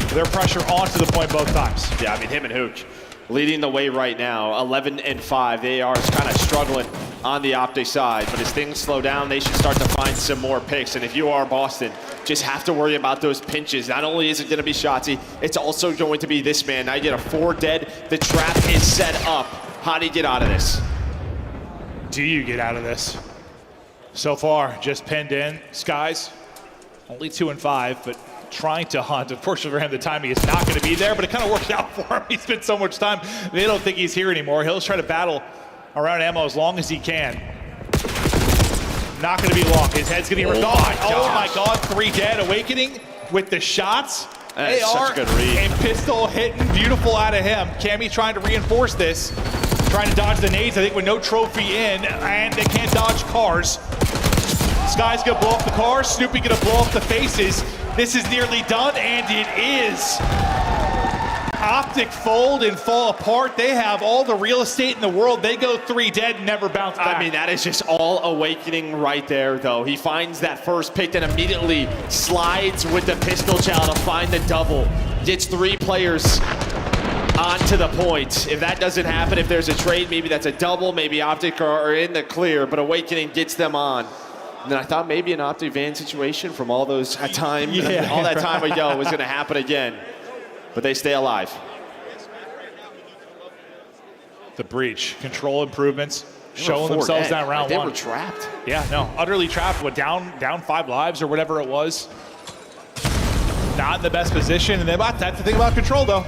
their pressure onto the point both times. Yeah, I mean, him and Hooch leading the way right now, 11 and 5. They are kind of struggling on the Optic side, but as things slow down, they should start to find some more picks. And if you are Boston, just have to worry about those pinches. Not only is it going to be Shotzzy, it's also going to be this man. Now you get a 4 dead. The trap is set up. How do you get out of this? Do you get out of this? So far, just pinned in. Skies, only 2 and 5, but trying to hunt. Unfortunately for him, the timing is not going to be there, but it kind of worked out for him. He spent so much time. They don't think he's here anymore. He'll just try to battle around ammo as long as he can. Not going to be long. His head's getting ripped off. Oh my God, 3 dead. Awakening with the shots. That is AR such a good read. and pistol hitting beautiful out of him. Cammy trying to reinforce this. Trying to dodge the nades, I think, with no trophy in, and they can't dodge cars. Sky's gonna blow up the cars, Snoopy gonna blow up the faces. This is nearly done, and it is. Optic fold and fall apart. They have all the real estate in the world. They go 3 dead and never bounce back. I mean, that is just all Awakening right there, though. He finds that first pick and immediately slides with the pistol chow to find the double. Gets 3 players onto the point. If that doesn't happen, if there's a trade, maybe that's a double, maybe Optic are in the clear, but Awakening gets them on. And then I thought maybe an Optic van situation from all those time, all that time ago was going to happen again. But they stay alive. The breach, control improvements, showing themselves down round 1. They were trapped. Yeah, no, utterly trapped. What, down 5 lives or whatever it was. Not in the best position, and that's the thing about control, though.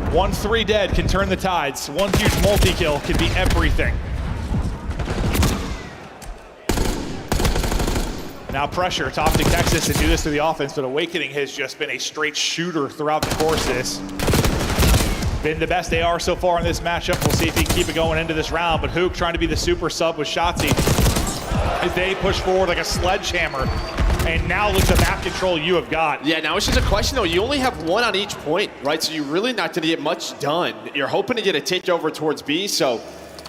1-3 dead can turn the tides. One huge multi-kill can be everything. Now pressure to Optic Texas to do this to the offense, but Awakening has just been a straight shooter throughout the course of this. Been the best AR so far in this matchup. We'll see if he can keep it going into this round, but Hook trying to be the super sub with Shotzzy as they push forward like a sledgehammer. And now look at the map control you have got. Yeah, now it's just a question, though. You only have 1 on each point, right? So you're really not going to get much done. You're hoping to get a takeover towards B, so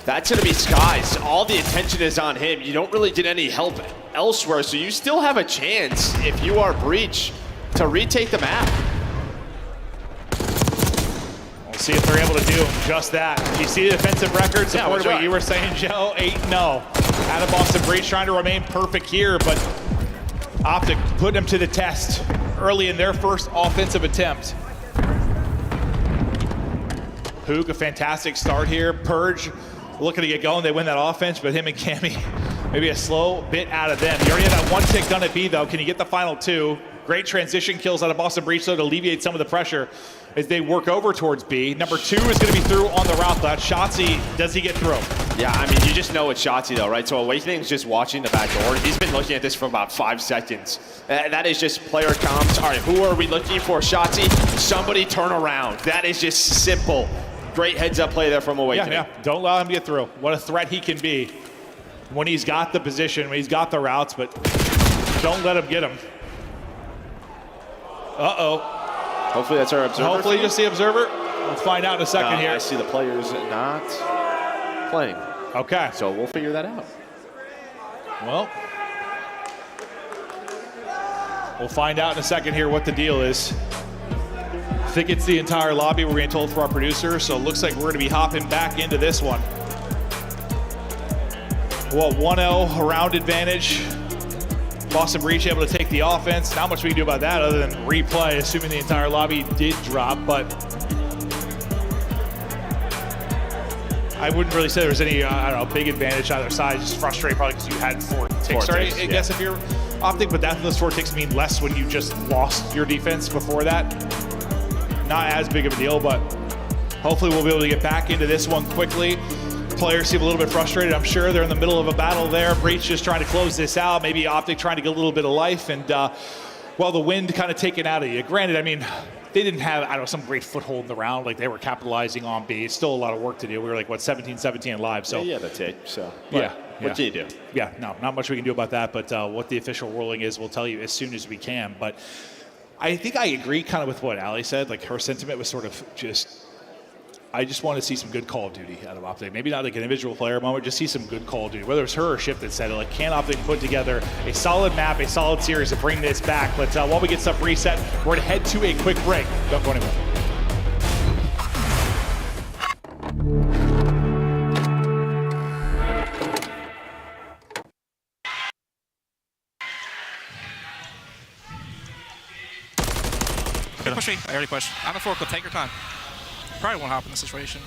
that's going to be Skies. All the attention is on him. You don't really get any help elsewhere, so you still have a chance, if you are Breach, to retake the map. We'll see if they're able to do just that. You see the defensive record supported what you were saying, Joe? 8-0. Out of Boston Breach trying to remain perfect here, but Optic put them to the test early in their first offensive attempt. Hook, a fantastic start here. Purge looking to get going. They win that offense, but him and Cammy, maybe a slow bit out of them. You already have that 1 tick done at B, though. Can you get the final 2? Great transition kills out of Boston Breach, though, to alleviate some of the pressure as they work over towards B. Number 2 is going to be through on the route left. Shotzzy, does he get through? Yeah, I mean, you just know it's Shotzzy, though, right? So Awakening's just watching the back door. He's been looking at this for about 5 seconds. That is just player comms. All right, who are we looking for? Shotzzy, somebody turn around. That is just simple. Great heads-up play there from Awakening. Yeah. Don't allow him to get through. What a threat he can be when he's got the position, when he's got the routes, but don't let him get him. Uh-oh. Hopefully that's our observer. Hopefully you see observer. We'll find out in a second here. I see the players not playing. Okay. So we'll figure that out. Well, we'll find out in a second here what the deal is. I think it's the entire lobby, we're being told from our producer, so it looks like we're going to be hopping back into this one. Well, 1-0, a round advantage. Boston Breach able to take the offense. Not much we can do about that other than replay, assuming the entire lobby did drop, but I wouldn't really say there was any, I don't know, big advantage either side. Just frustrating probably because you had 4 ticks. I guess if you're Optic, but that those 4 ticks mean less when you just lost your defense before that. Not as big of a deal, but hopefully we'll be able to get back into this one quickly. Players seem a little bit frustrated. I'm sure they're in the middle of a battle there. Breach just trying to close this out. Maybe Optic trying to get a little bit of life, and well, the wind kind of taken out of you. Granted, I mean, they didn't have, I don't know, some great foothold in the round. Like, they were capitalizing on B. It's still a lot of work to do. We were like, what, 17-17 live. So yeah, that's it. So yeah. What can you do? Yeah, no, not much we can do about that. But what the official ruling is, we'll tell you as soon as we can. But I think I agree kind of with what Ali said. Like, her sentiment was sort of just, I just want to see some good Call of Duty out of Optic. Maybe not like an individual player moment, just see some good Call of Duty. Whether it's her or Shift that said it, like, can Optic put together a solid map, a solid series to bring this back? But while we get stuff reset, we're going to head to a quick break. Don't go anywhere. Push me. I already pushed. I'm a forklift. Take your time. Probably won't hop in this situation.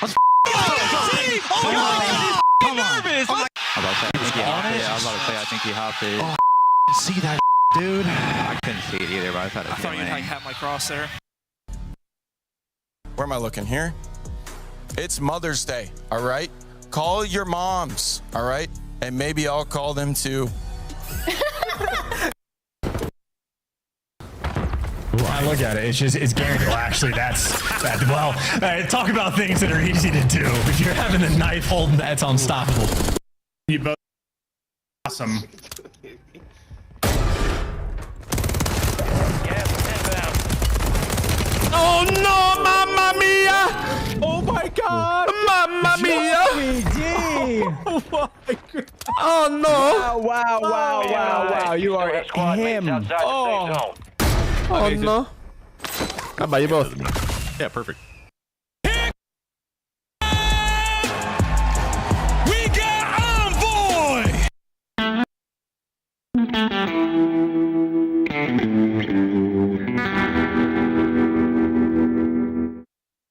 Come on. Nervous. I was about to say, I think he hopped it. Oh, see that, dude? I couldn't see it either, but I thought it was I thought you'd like have my cross there. Where am I looking here? It's Mother's Day, all right? Call your moms, all right? And maybe I'll call them too. I look at it, it's guaranteed. Well, actually, talk about things that are easy to do. If you're having the knife holding, that's unstoppable. You both awesome. Oh no, Mamma Mia! Oh my God! Mamma Mia! Oh no! Wow! You are him. Oh no! How about you both? Yeah, perfect. We got Envoy!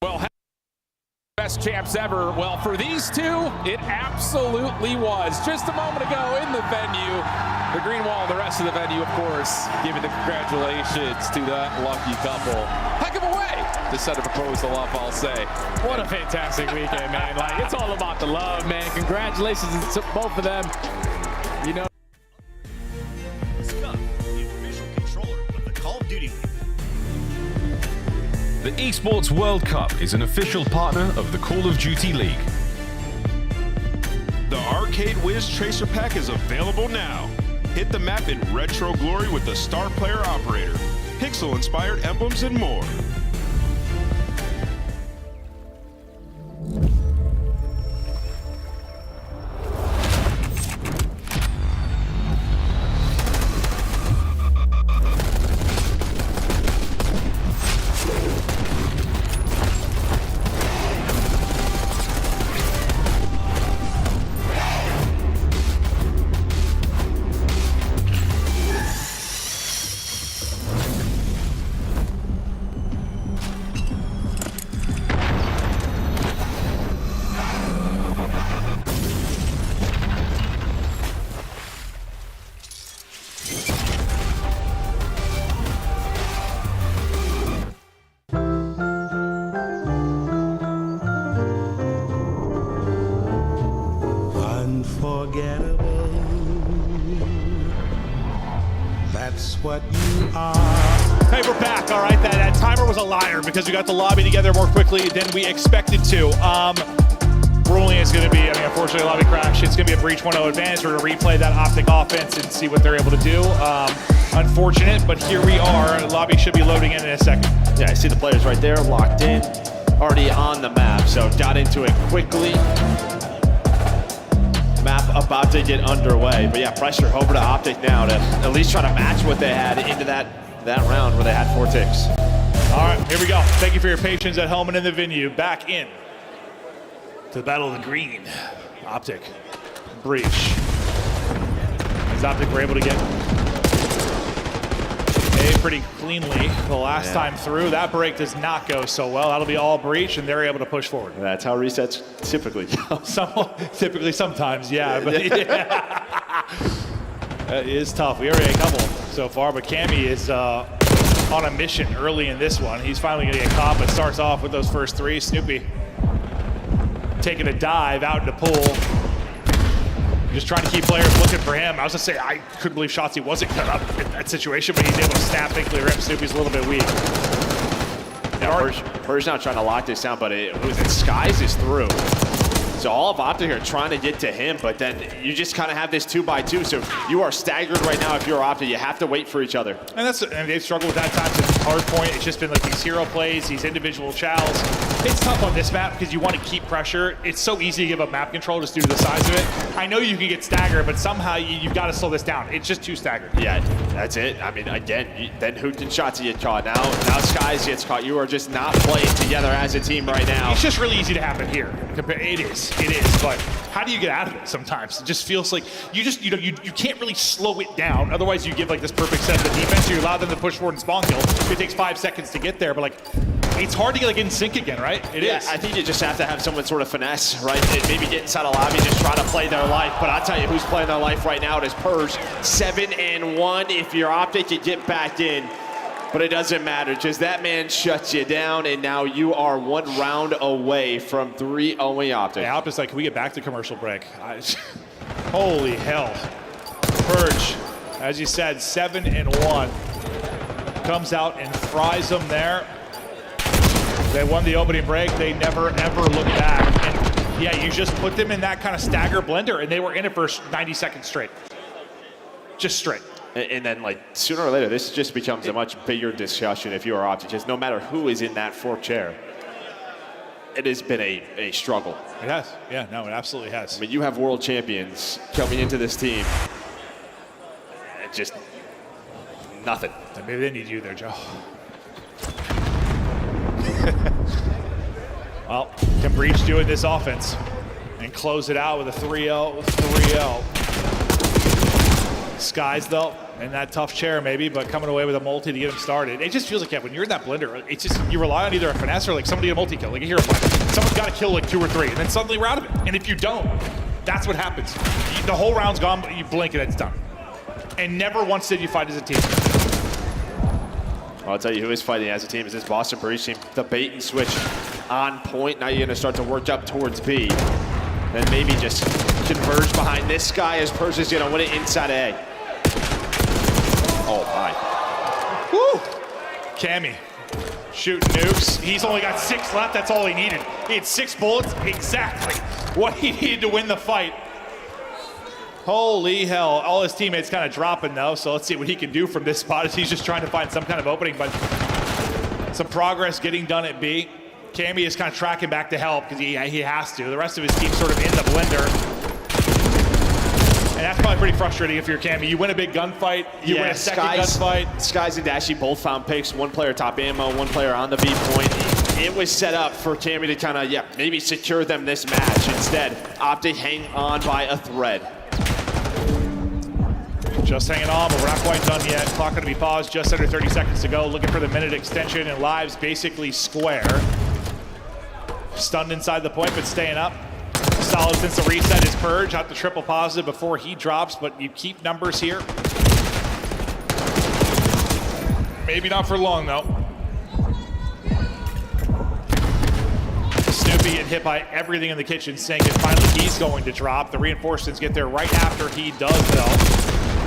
Well, best champs ever. Well, for these two, it absolutely was. Just a moment ago in the venue, the green wall and the rest of the venue, of course, giving the congratulations to that lucky couple. Heck of a way to set a proposal up, I'll say. What a fantastic weekend, man. Like, it's all about the love, man. Congratulations to both of them. You know, Scuf, the official controller of the Call of Duty League. The Esports World Cup is an official partner of the Call of Duty League. The Arcade Wiz Tracer Pack is available now. Hit the map in retro glory with the Star Player Operator, pixel-inspired emblems, and more. Unforgettable. That's what you are. Hey, we're back. All right, that timer was a liar because we got the lobby together more quickly than we expected to. Ruling is going to be, I mean, unfortunately, lobby crash. It's going to be a Breach 1-0 advantage. We're going to replay that Optic offense and see what they're able to do. Unfortunate, but here we are. Lobby should be loading in a second. Yeah, I see the players right there, locked in, already on the map, so got into it quickly. Map about to get underway, but yeah, pressure over to Optic now to at least try to match what they had into that round where they had 4 ticks. All right, here we go. Thank you for your patience at home and in the venue. Back in to the Battle of the Green. Optic, breach. As Optic were able to get A pretty cleanly the last time through. That break does not go so well. That'll be all breach, and they're able to push forward. That's how resets typically go. Typically, sometimes, yeah. But yeah. That is tough. We already had a couple so far, but Cammy is on a mission early in this one. He's finally going to get caught, but starts off with those first 3. Snoopy taking a dive out into pool. Just trying to keep players looking for him. I was going to say, I couldn't believe Shotzzy wasn't cut up in that situation, but he's able to snap, thankfully rip. Snoopy's a little bit weak. Yeah, Purge now trying to lock this down, but Skies is through. So all of Optic are trying to get to him, but then you just kind of have this 2x2. So you are staggered right now if you're Optic. You have to wait for each other. And they've struggled with that time since hard point. It's just been like these hero plays, these individual chows. It's tough on this map because you want to keep pressure. It's so easy to give up map control just due to the size of it. I know you can get staggered, but somehow you've got to slow this down. It's just too staggered. Yeah, that's it. I mean, again, then Hoot and Shotzzy get caught. Now Skies gets caught. You are just not playing together as a team right now. It's just really easy to happen here. It is, but how do you get out of it sometimes? It just feels like you can't really slow it down. Otherwise you give like this perfect set of the defense. You allow them to push forward and spawn kill. It takes 5 seconds to get there, but like it's hard to get like in sync again, right? It is. I think you just have to have someone sort of finesse, right? And maybe get inside a lobby, just try to play their life. But I'll tell you who's playing their life right now. It is Purge. 7-1. If you're Optic, you get back in. But it doesn't matter, just that man shuts you down, and now you are 1 round away from 3-0 Optic. Yeah, Optic's like, can we get back to commercial break? Holy hell. Purge, as you said, 7-1. Comes out and fries them there. They won the opening break. They never, ever looked back. And yeah, you just put them in that kind of stagger blender, and they were in it for 90 seconds straight. Just straight. And then, like, sooner or later, this just becomes a much bigger discussion if you are Optic. Just no matter who is in that 4th chair, it has been a struggle. It has. Yeah, no, it absolutely has. I mean, you have world champions coming into this team. And just nothing. Maybe they need you there, Joe. Well, can Breach do it this offense and close it out with a 3-0, 3-0. Skies, though, in that tough chair maybe, but coming away with a multi to get him started. It just feels like, yeah, when you're in that blender, it's just, you rely on either a finesse or like somebody to multi-kill, like a hero play. Someone's got to kill like 2 or 3, and then suddenly we're out of it. And if you don't, that's what happens. The whole round's gone, but you blink and it's done. And never once did you fight as a team. I'll tell you who is fighting as a team is this Boston Breach team. The bait and switch on point. Now you're going to start to work up towards B. Then maybe just converge behind this guy as Purge is going to win it inside A. Oh, my. Woo! Cammy shooting nukes. He's only got 6 left. That's all he needed. He had 6 bullets. Exactly what he needed to win the fight. Holy hell. All his teammates kind of dropping, though, so let's see what he can do from this spot as he's just trying to find some kind of opening, but some progress getting done at B. Cammy is kind of tracking back to help because he has to. The rest of his team's sort of in the blender. And that's probably pretty frustrating if you're Cammy. You win a big gunfight, you win a second gunfight. Skies and Dashy both found picks. 1 player top ammo, 1 player on the B point. It was set up for Cammy to kind of, maybe secure them this match. Instead, Optic hang on by a thread. Just hanging on, but we're not quite done yet. Clock going to be paused, just under 30 seconds to go. Looking for the minute extension, and lives basically square. Stunned inside the point, but staying up. Solid since the reset is Purge. Out the triple positive before he drops, but you keep numbers here. Maybe not for long, though. Snoopy getting hit by everything in the kitchen sink, and finally he's going to drop. The reinforcements get there right after he does, though.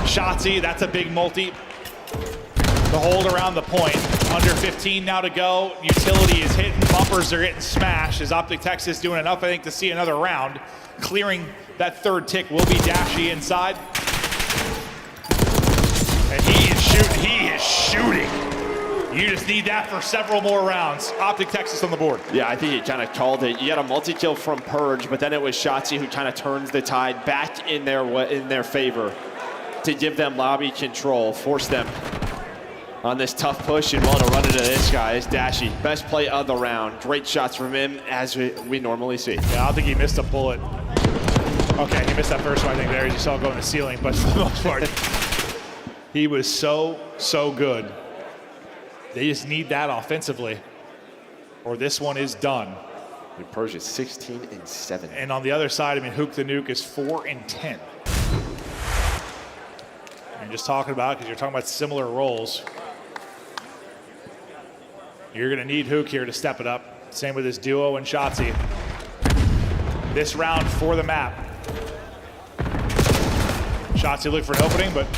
Shotzzy, that's a big multi. The hold around the point. Under 15 now to go. Utility is hitting. Bumpers are getting smashed. Is Optic Texas doing enough, I think, to see another round? Clearing that 3rd tick will be Dashy inside. And he is shooting You just need that for several more rounds. Optic Texas on the board. Yeah, I think he kind of called it. You got a multi-kill from Purge, but then it was Shotzzy who kind of turns the tide back in their favor to give them lobby control, force them on this tough push, and well, to run into this guy is Dashy. Best play of the round. Great shots from him, as we normally see. Yeah, I don't think he missed a bullet. Okay, he missed that first one, I think, there. You saw it go in the ceiling, but for the most part, he was so good. They just need that offensively, or this one is done. Purge is 16-7. And on the other side, I mean, Hook the Nuke is 4-10. And just talking about it, because you're talking about similar roles. You're going to need Hook here to step it up. Same with his duo and Shotzzy. This round for the map. Shotzzy looking for an opening, but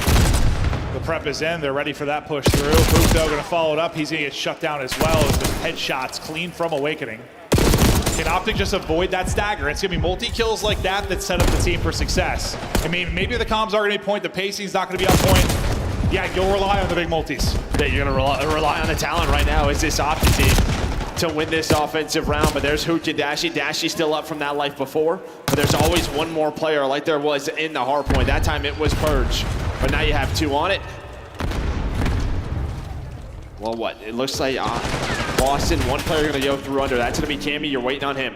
the prep is in. They're ready for that push through. Hook, though, going to follow it up. He's going to get shut down as well as the headshots clean from Awakening. Can Optic just avoid that stagger? It's going to be multi-kills like that that set up the team for success. I mean, maybe the comms are going to be point, the pacing's not going to be on point. Yeah, you'll rely on the big multis. Yeah, you're going to rely on the talent right now. Is this Optic team to win this offensive round? But there's Hook and Dashy. Dashy's still up from that life before, but there's always one more player like there was in the hard point. That time it was Purge, but now you have two on it. Well, what? It looks like Boston, one player going to go through under. That's going to be Cammy. You're waiting on him.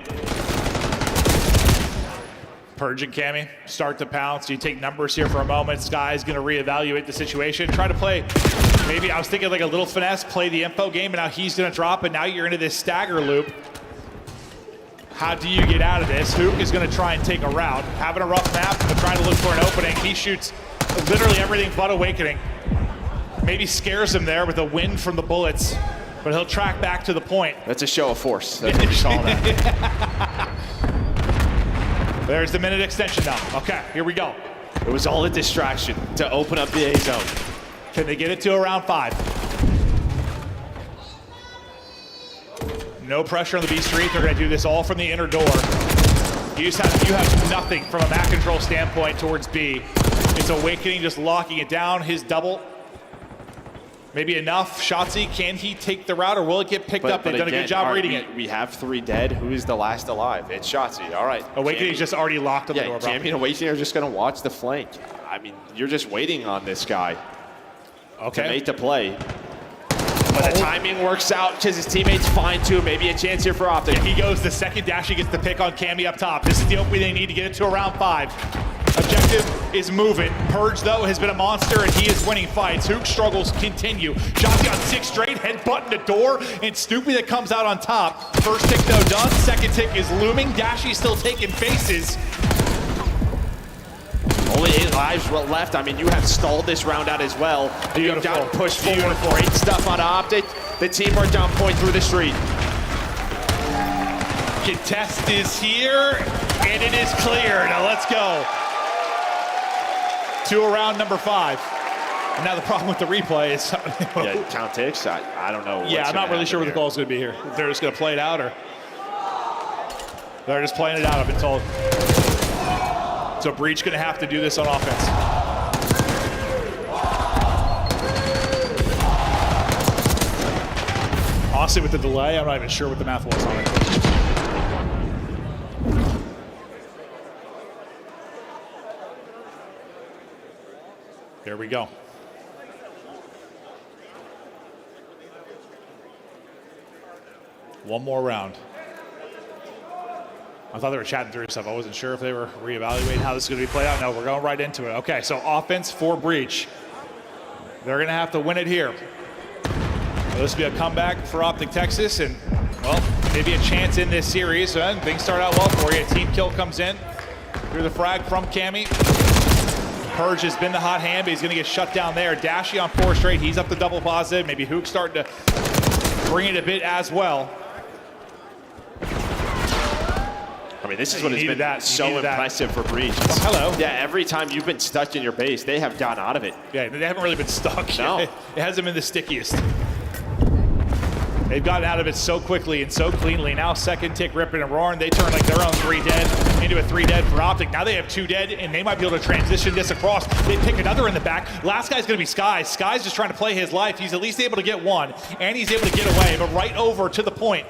Purge and Cammy start to pounce. You take numbers here for a moment. Sky's going to reevaluate the situation. Try to play, maybe I was thinking like a little finesse, play the info game, and now he's going to drop, and now you're into this stagger loop. How do you get out of this? Hook is going to try and take a route. Having a rough map, but trying to look for an opening. He shoots literally everything but Awakening. Maybe scares him there with the wind from the bullets, but he'll track back to the point. That's a show of force. That's what you call that. There's the minute extension now. Okay, here we go. It was all a distraction to open up the A zone. Can they get it to around 5? No pressure on the B Street. They're going to do this all from the inner door. You have nothing from a map control standpoint towards B. It's Awakening just locking it down. His double. Maybe enough. Shotzzy, can he take the route or will it get picked up? They've done a good job reading it. We have 3 dead. Who is the last alive? It's Shotzzy. All right. Awakening's just already locked on the door. Cammy and Awakening are just going to watch the flank. I mean, you're just waiting on this guy to make the play. But the timing works out because his teammates find too. Maybe a chance here for Optic. He goes the second dash. He gets the pick on Cammy up top. This is the opening they need to get it to around 5. Objective is moving. Purge, though, has been a monster, and he is winning fights. Hook struggles continue. Shotzzy on 6 straight, headbutting the door, and Snoopy that comes out on top. First tick, though, done. Second tick is looming. Dashy still taking faces. Only 8 lives left. I mean, you have stalled this round out as well. You've got to push forward. Great stuff out of Optic. The team are down point through the street. Contest is here, and it is clear. Now let's go. To around number 5. And now the problem with the replay is... yeah, count ticks. I don't know. Yeah, I'm not really sure what the call is going to be here. If they're just going to play it out, or... They're just playing it out, I've been told. So Breach going to have to do this on offense. Honestly, with the delay, I'm not even sure what the math was on it. There we go. One more round. I thought they were chatting through stuff. I wasn't sure if they were reevaluating how this is going to be played out. No, we're going right into it. Okay, so offense for Breach. They're going to have to win it here. This will be a comeback for Optic Texas, and, well, maybe a chance in this series. And things start out well for you. A team kill comes in through the frag from Cammy. Purge has been the hot hand, but he's going to get shut down there. Dashy on 4 straight. He's up to double positive. Maybe Hook starting to bring it a bit as well. I mean, this is what has been so impressive for Breach. Hello. Yeah, every time you've been stuck in your base, they have gotten out of it. Yeah, they haven't really been stuck. No. It hasn't been the stickiest. They've gotten out of it so quickly and so cleanly. Now second tick ripping and roaring. They turn like their own 3 dead into a 3 dead for Optic. Now they have 2 dead, and they might be able to transition this across. They pick another in the back. Last guy's going to be Skies. Skies just trying to play his life. He's at least able to get one, and he's able to get away. But right over to the point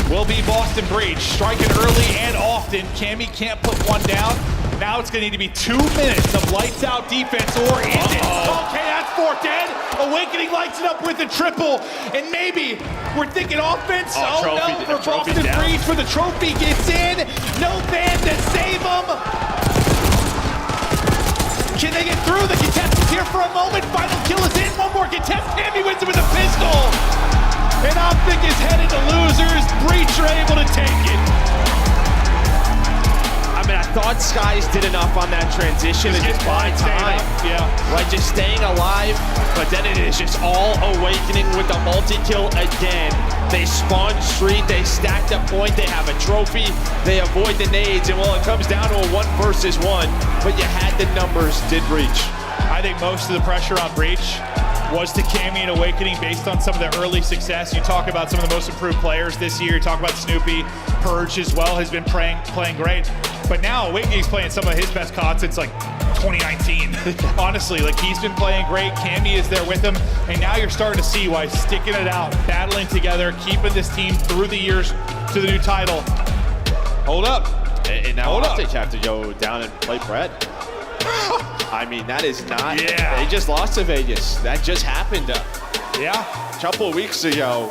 will be Boston Breach. Striking early and often. Cammy can't put one down. Now it's going to need to be 2 minutes of lights out defense, or is it? Okay, that's 4 dead. Awakening lights it up with a triple, and maybe we're thinking offense. Oh no, for Boston Breach, for the trophy gets in. No man to save them. Can they get through? The contestants here for a moment. Final kill is in. One more contest. Cammy wins it with a pistol. And Optic is headed to losers. Breach are able to take it. I mean, I thought Skies did enough on that transition to just buy time. Yeah. Right, just staying alive, but then it is just all Awakening with the multi-kill again. They spawn street, they stacked a point, they have a trophy, they avoid the nades, and well, it comes down to a 1 versus 1, but you had the numbers, did Breach. I think most of the pressure on Breach was to Cammy and Awakening based on some of the early success. You talk about some of the most improved players this year. You talk about Snoopy. Purge as well has been playing great. But now Awakening's playing some of his best COD since like 2019. Honestly, like he's been playing great. Cammy is there with him. And now you're starting to see why sticking it out, battling together, keeping this team through the years to the new title. Hold up. And now Optic have to go down and play Brett. I mean, that is not. Yeah. They just lost to Vegas. That just happened. Yeah. A couple of weeks ago.